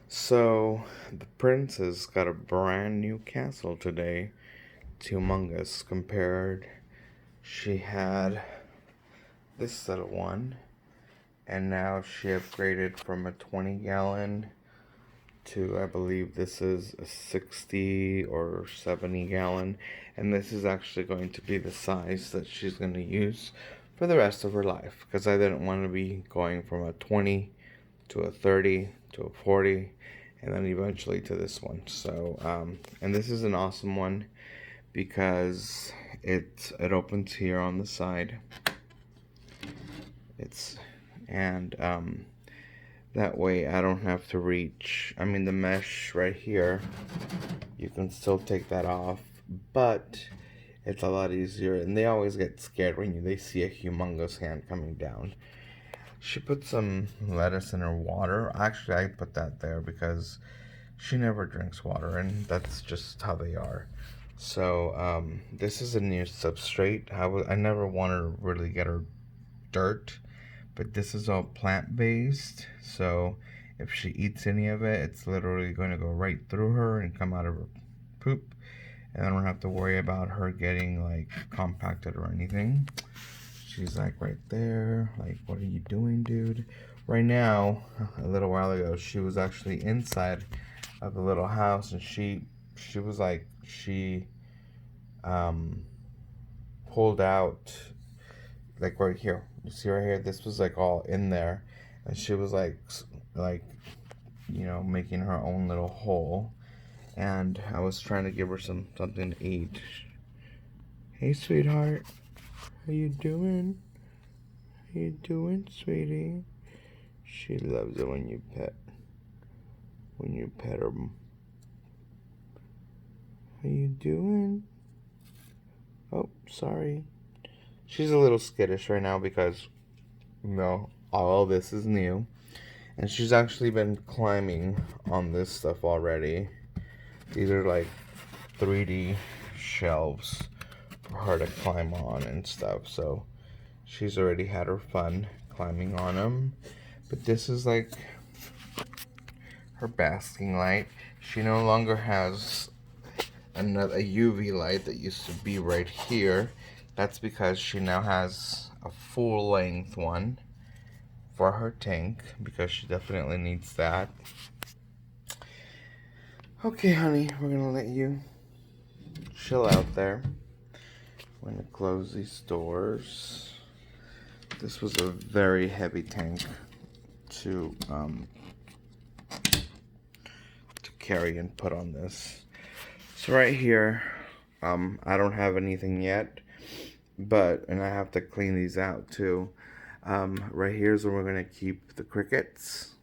So, the princess got a brand new castle today. It's humongous compared. She had this little one, and now she upgraded from a 20-gallon to, I believe this is a 60 or 70-gallon. And this is actually going to be the size that she's going to use for the rest of her life. Because I didn't want to be going from a 20 to a 30 to a 40 and then eventually to this one. So and this is an awesome one because it opens here on the side. It's and that way I don't have to reach. I mean, the mesh right here, you can still take that off, but it's a lot easier. And they always get scared when they see a humongous hand coming down. She put some lettuce in her water. Actually, I put that there because she never drinks water, and that's just how they are. So, this is a new substrate. I never wanted to really get her dirt, but this is all plant-based. So, if she eats any of it, it's literally going to go right through her and come out of her poop. And I don't have to worry about her getting, like, compacted or anything. She's like right there, like, what are you doing, dude? Right now, a little while ago, she was actually inside of the little house, and she was like, she um pulled out, like right here. You see right here, this was like all in there, and she was like, making her own little hole. And I was trying to give her something to eat. Hey, sweetheart, how you doing? How you doing, sweetie? She loves it when you pet her. How you doing? Oh, sorry. She's a little skittish right now because, all of this is new. And she's actually been climbing on this stuff already. These are like 3D shelves for her to climb on and stuff. So she's already had her fun climbing on them. But this is like her basking light. She no longer has a UV light that used to be right here. That's because she now has a full length one for her tank, because she definitely needs that. Okay, honey, we're gonna let you chill out there. We're gonna close these doors. This was a very heavy tank to carry and put on this. So right here, I don't have anything yet, and I have to clean these out too. Right here's where we're gonna keep the crickets.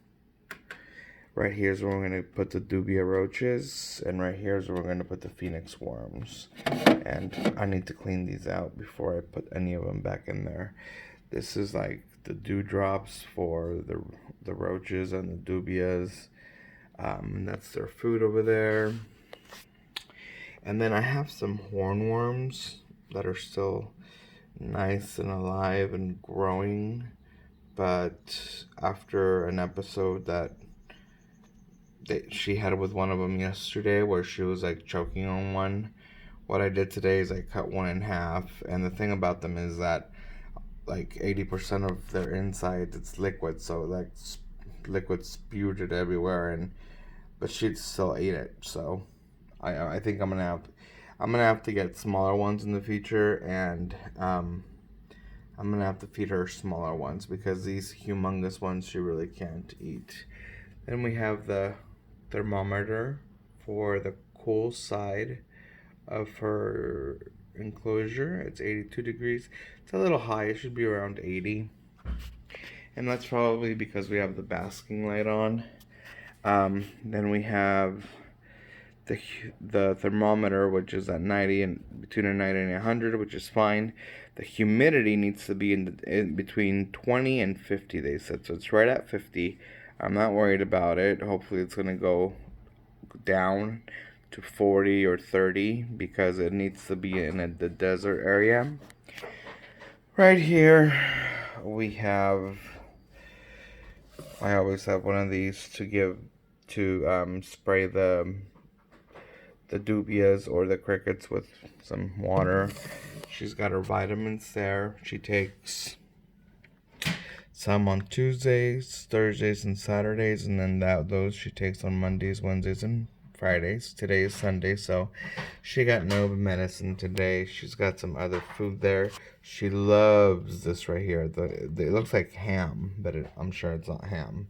Right here's where we're gonna put the dubia roaches, and right here's where we're gonna put the phoenix worms. And I need to clean these out before I put any of them back in there. This is like the dewdrops for the roaches and the dubias. That's their food over there. And then I have some hornworms that are still nice and alive and growing. But after an episode that she had with one of them yesterday where she was like choking on one, what I did today is I cut one in half. And the thing about them is that like 80% of their insides, it's liquid. So like liquid spewed it everywhere, but she'd still eat it. So I think I'm gonna have to get smaller ones in the future, and I'm gonna have to feed her smaller ones because these humongous ones she really can't eat. Then we have the thermometer for the cool side of her enclosure. It's 82 degrees. It's a little high. It should be around 80. And that's probably because we have the basking light on. Then we have the thermometer, which is at 90 and between a 90 and 100, which is fine. The humidity needs to be in between 20 and 50, they said. So it's right at 50. I'm not worried about it. Hopefully it's going to go down to 40 or 30 because it needs to be in the desert area. Right here we have, I always have one of these to give to spray the dubias or the crickets with some water. She's got her vitamins there. She takes some on Tuesdays, Thursdays, and Saturdays, and then those she takes on Mondays, Wednesdays, and Fridays. Today is Sunday, so she got no medicine today. She's got some other food there. She loves this right here. It looks like ham, but I'm sure it's not ham.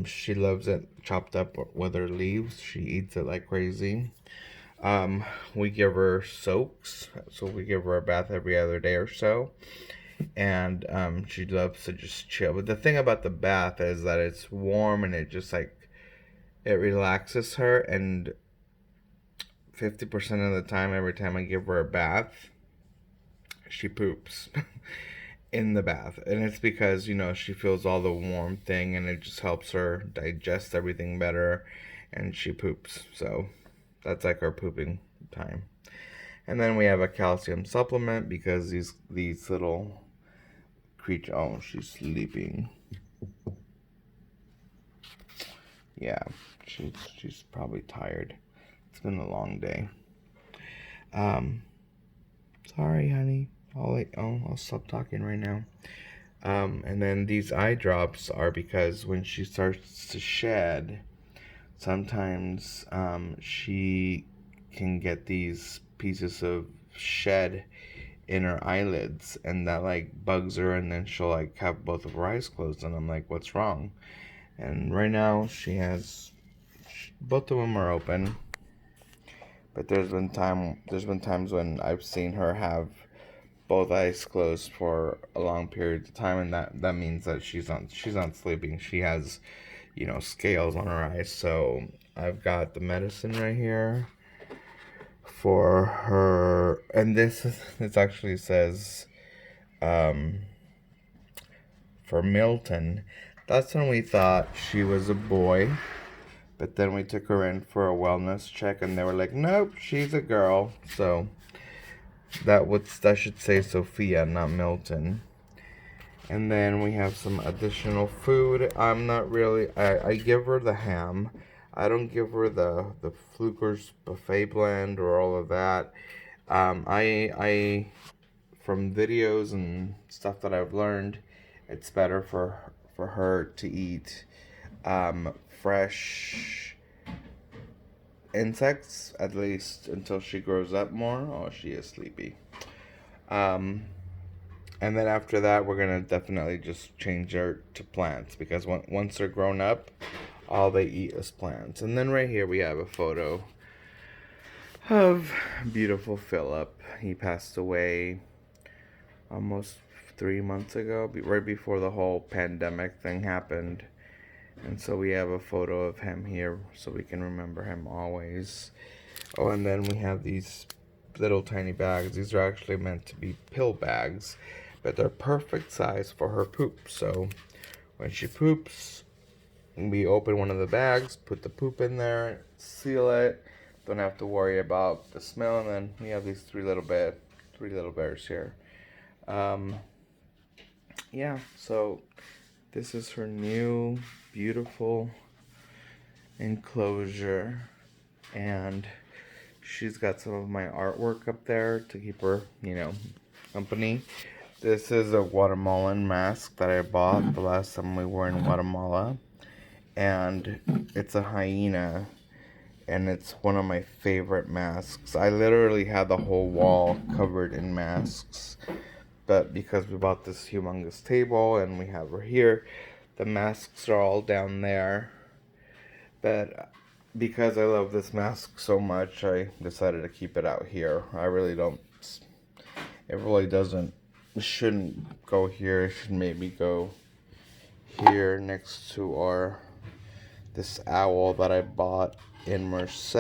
She loves it chopped up with her leaves. She eats it like crazy. We give her soaks, so we give her a bath every other day or so. And she loves to just chill. But the thing about the bath is that it's warm and it just like it relaxes her. And 50% of the time, every time I give her a bath, she poops in the bath. And it's because, you know, she feels all the warm thing and it just helps her digest everything better. And she poops. So that's like our pooping time. And then we have a calcium supplement because these little creature. Oh, she's sleeping. Yeah, she's probably tired. It's been a long day. Sorry, honey. I'll stop talking right now. And then these eye drops are because when she starts to shed, sometimes she can get these pieces of shed in her eyelids, and that like bugs her, and then she'll like have both of her eyes closed, and I'm like, what's wrong? And right now both of them are open, but there's been times when I've seen her have both eyes closed for a long period of time, and that means that she's not sleeping. She has, you know, scales on her eyes. So I've got the medicine right here for her, and this actually says for Milton. That's when we thought she was a boy, but then we took her in for a wellness check and they were like, nope, she's a girl. So that should say Sophia, not Milton. And then we have some additional food. I give her the ham. I don't give her the Fluker's buffet blend or all of that. I from videos and stuff that I've learned, it's better for her to eat fresh insects, at least until she grows up more. Oh, she is sleepy. And then after that, we're gonna definitely just change her to plants because once they're grown up, all they eat is plants. And then right here we have a photo of beautiful Philip. He passed away almost 3 months ago, right before the whole pandemic thing happened. And so we have a photo of him here so we can remember him always. Oh, and then we have these little tiny bags. These are actually meant to be pill bags, but they're perfect size for her poop. So when she poops, we open one of the bags, put the poop in there, seal it. Don't have to worry about the smell. And then we have these three little bears here. Yeah, so this is her new beautiful enclosure, and she's got some of my artwork up there to keep her, you know, company. This is a Guatemalan mask that I bought the last time we were in Guatemala, and it's a hyena, and it's one of my favorite masks. I literally had the whole wall covered in masks, but because we bought this humongous table and we have her here, the masks are all down there. But because I love this mask so much, I decided to keep it out here. I really don't. It really doesn't. It shouldn't go here. It should maybe go here next to this owl that I bought in Merced.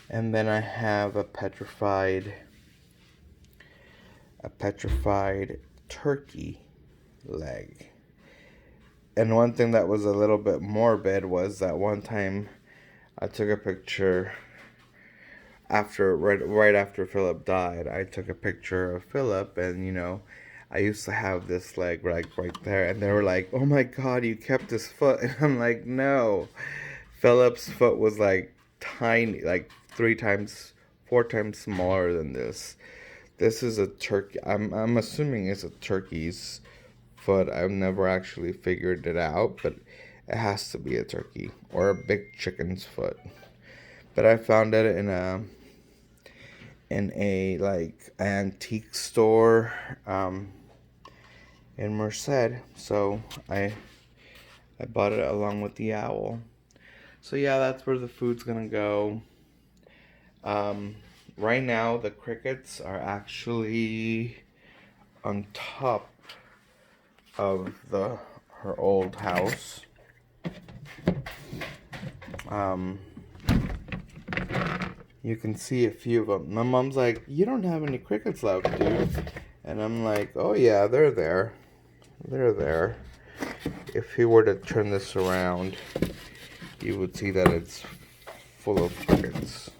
And then I have a petrified turkey leg. And one thing that was a little bit morbid was that one time I took a picture right after Philip died. I took a picture of Philip, and you know, I used to have this leg like right there, and they were like, "Oh my God, you kept his foot," and I'm like, "No." Philip's foot was like tiny, like 3 times, 4 times smaller than this. This is a turkey. I'm assuming it's a turkey's foot. I've never actually figured it out, but it has to be a turkey or a big chicken's foot. But I found it in a like antique store in Merced. So I bought it along with the owl. So yeah, that's where the food's gonna go. Um, right now the crickets are actually on top of her old house. Um, you can see a few of them. My mom's like, "You don't have any crickets left, dude." And I'm like, "Oh yeah, they're there. They're there." If you were to turn this around, you would see that it's full of crickets.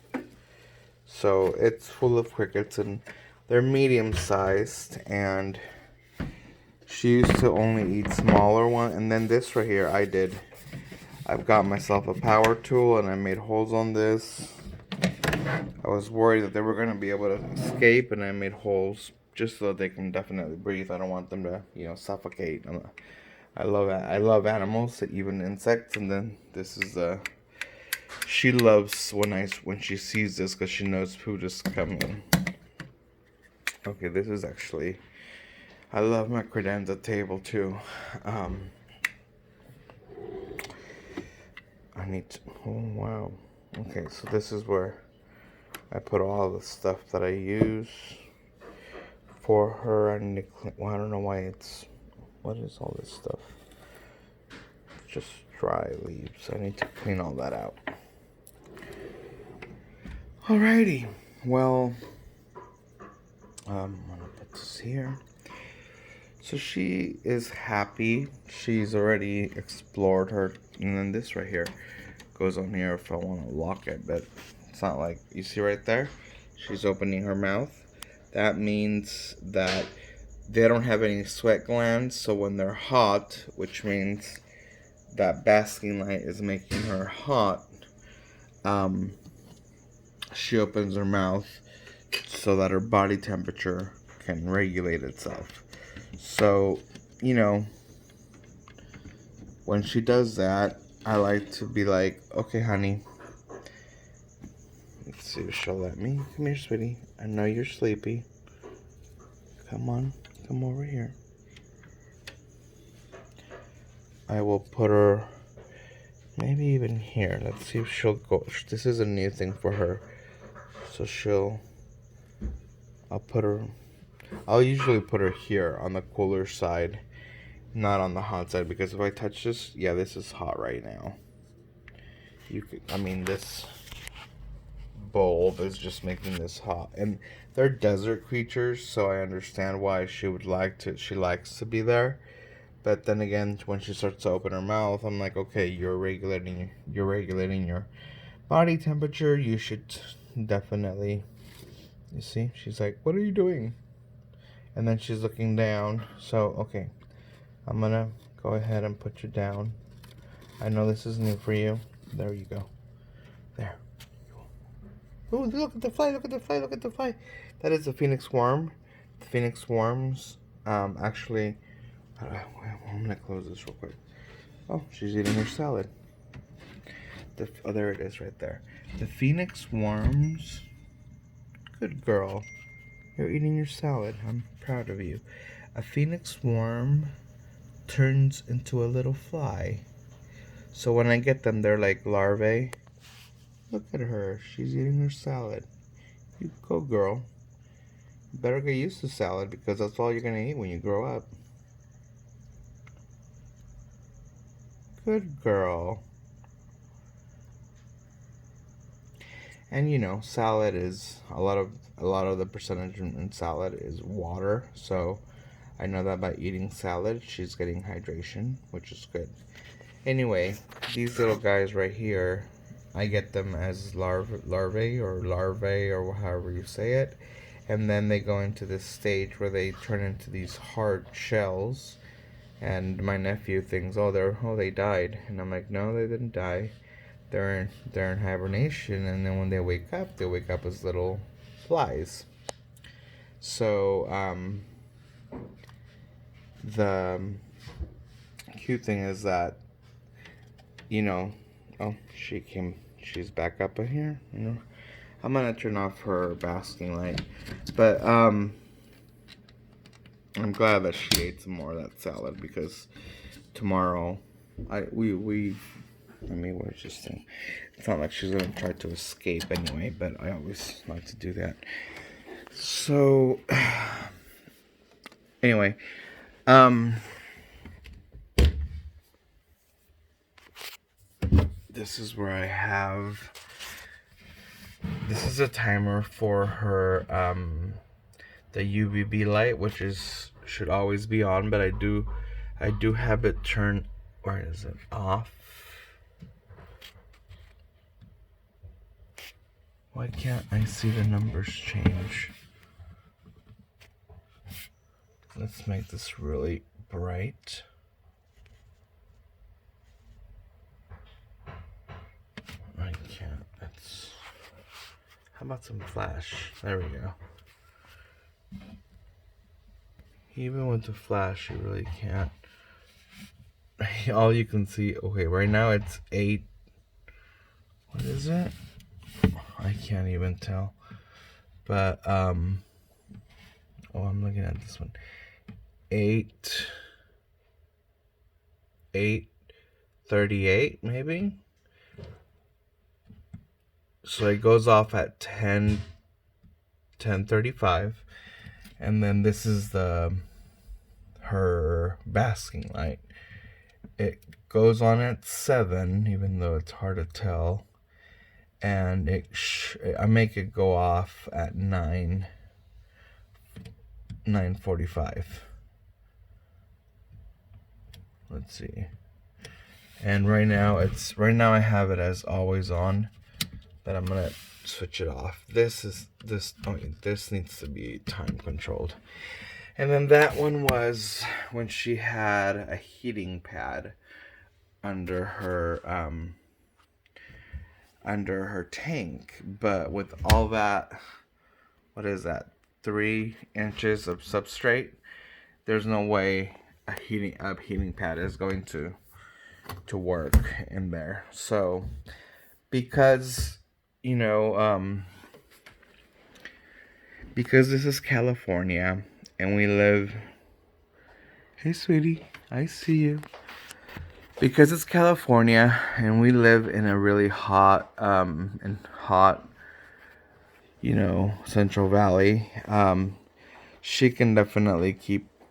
So it's full of crickets, and they're medium sized, and she used to only eat smaller one. And then this right here, I've got myself a power tool, and I made holes on this. I was worried that they were going to be able to escape, and I made holes just so that they can definitely breathe. I don't want them to, suffocate. I love animals, even insects, and then this is she loves when she sees this because she knows food is coming. Okay, this is actually, I love my credenza table too. I need to, oh wow. Okay, so this is where I put all the stuff that I use for her. Well, I don't know why what is all this stuff? It's just dry leaves. I need to clean all that out. Alrighty, well, I'm gonna put this here. So she is happy. She's already explored her, and then this right here goes on here if I want to lock it, but it's not like, you see right there? She's opening her mouth. That means that they don't have any sweat glands, so when they're hot, which means that basking light is making her hot, she opens her mouth so that her body temperature can regulate itself. So, when she does that, I like to be like, "Okay, honey, let's see if she'll let me. Come here, sweetie. I know you're sleepy. Come on, come over here." I will put her maybe even here. Let's see if she'll go. This is a new thing for her. So I'll usually put her here on the cooler side, not on the hot side, because if I touch this, yeah, this is hot right now. This bulb is just making this hot, and they're desert creatures, so I understand why she likes to be there. But then again, when she starts to open her mouth, I'm like, okay, you're regulating your body temperature. You should definitely, you see, she's like, "What are you doing?" And then she's looking down. So, okay, I'm gonna go ahead and put you down. I know this is new for you. There you go. There. Oh, look at the fly, look at the fly, look at the fly. That is a phoenix worm. The phoenix worms, actually, I'm gonna close this real quick. Oh, she's eating her salad. There it is right there. The phoenix worms, good girl. You're eating your salad. I'm proud of you. A phoenix worm turns into a little fly. So when I get them, they're like larvae. Look at her. She's eating her salad. You go, girl. You better get used to salad because that's all you're going to eat when you grow up. Good girl. And salad is a lot of the percentage in salad is water. So I know that by eating salad, she's getting hydration, which is good. Anyway, these little guys right here, I get them as larvae or however you say it. and then they go into this stage where they turn into these hard shells. And my nephew thinks, they died, and I'm like, no, they didn't die. They're in hibernation, and then when they wake up as little flies. So the cute thing is that, she's back up in here. I'm gonna turn off her basking light, but I'm glad that she ate some more of that salad, because tomorrow we're just saying, it's not like she's gonna try to escape anyway, but I always like to do that. So anyway, this is where I have, this is a timer for her the UVB light, which should always be on, but I do have it turned, where is it, off? Why can't I see the numbers change? Let's make this really bright. I can't. How about some flash? There we go. Even with the flash, you really can't. All you can see, okay, right now it's 8. What is it? I can't even tell. But, I'm looking at this one. 8:38 maybe. So it goes off at 10:35, and then this is her basking light. It goes on at 7, even though it's hard to tell, and I make it go off at 9:45. Let's see. And right now I have it as always on, but I'm gonna switch it off. This needs to be time controlled. And then that one was when she had a heating pad under her tank, but with all that, what is that, 3 inches of substrate, there's no way a heating pad is going to work in there. So because because this is California and we live, hey sweetie, I see you. Because it's California and we live in a really hot Central Valley, she can definitely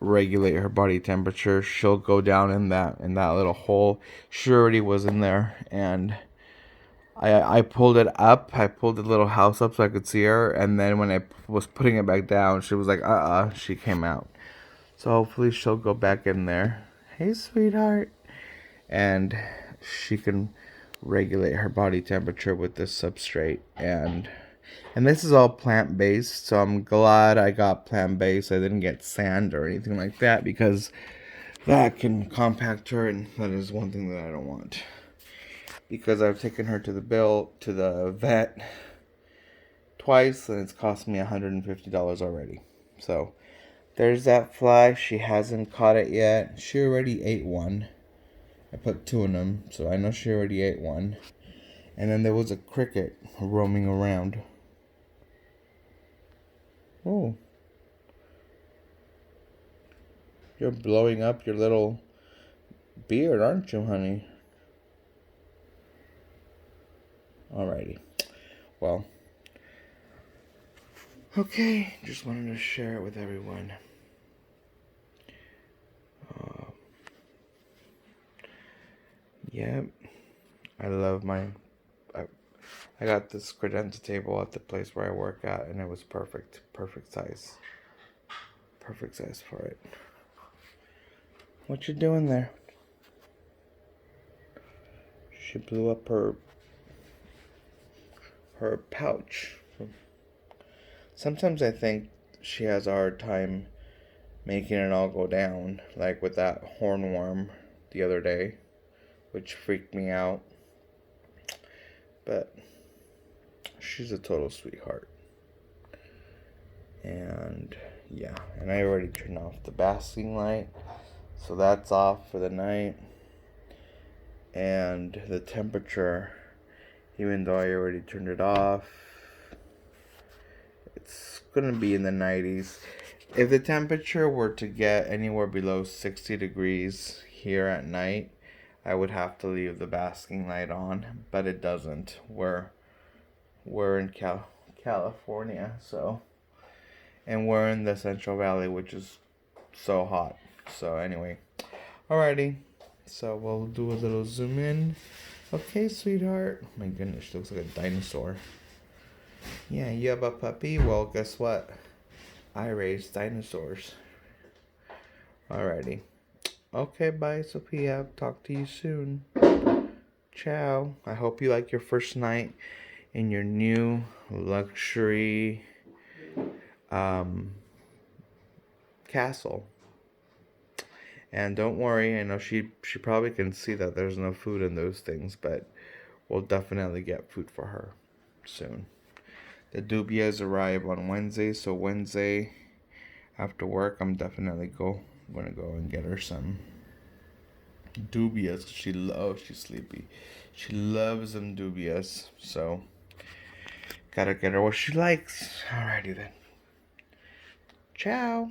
regulate her body temperature. She'll go down in that little hole. She already was in there, and I pulled it up. I pulled the little house up so I could see her, and then when I was putting it back down, she was like, she came out. So hopefully she'll go back in there. Hey, sweetheart. And she can regulate her body temperature with this substrate. And this is all plant-based, so I'm glad I got plant-based. I didn't get sand or anything like that, because that can compact her, and that is one thing that I don't want. Because I've taken her to the vet twice, and it's cost me $150 already. So there's that fly. She hasn't caught it yet. She already ate one. I put 2 in them, so I know she already ate one. And then there was a cricket roaming around. Oh. You're blowing up your little beard, aren't you, honey? Alrighty. Well. Okay. Just wanted to share it with everyone. Yep. I love I got this credenza table at the place where I work at, and it was perfect. Perfect size. Perfect size for it. What you doing there? She blew up her pouch. Sometimes I think she has a hard time making it all go down, like with that hornworm the other day, which freaked me out. But she's a total sweetheart. And yeah, and I already turned off the basking light, so that's off for the night. And the temperature, even though I already turned it off, it's gonna be in the 90s. If the temperature were to get anywhere below 60 degrees here at night, I would have to leave the basking light on, but it doesn't. We're in California, so, and we're in the Central Valley, which is so hot. So anyway, alrighty. So we'll do a little zoom in. Okay, sweetheart. My goodness, she looks like a dinosaur. Yeah, you have a puppy? Well, guess what? I raised dinosaurs. Alrighty. Okay, bye, Sophia. Talk to you soon. Ciao. I hope you like your first night in your new luxury castle. And don't worry, I know she probably can see that there's no food in those things, but we'll definitely get food for her soon. The dubias arrive on Wednesday, so Wednesday after work, I'm definitely gonna go and get her some dubias. She's sleepy. She loves them dubias, so gotta get her what she likes. Alrighty then. Ciao.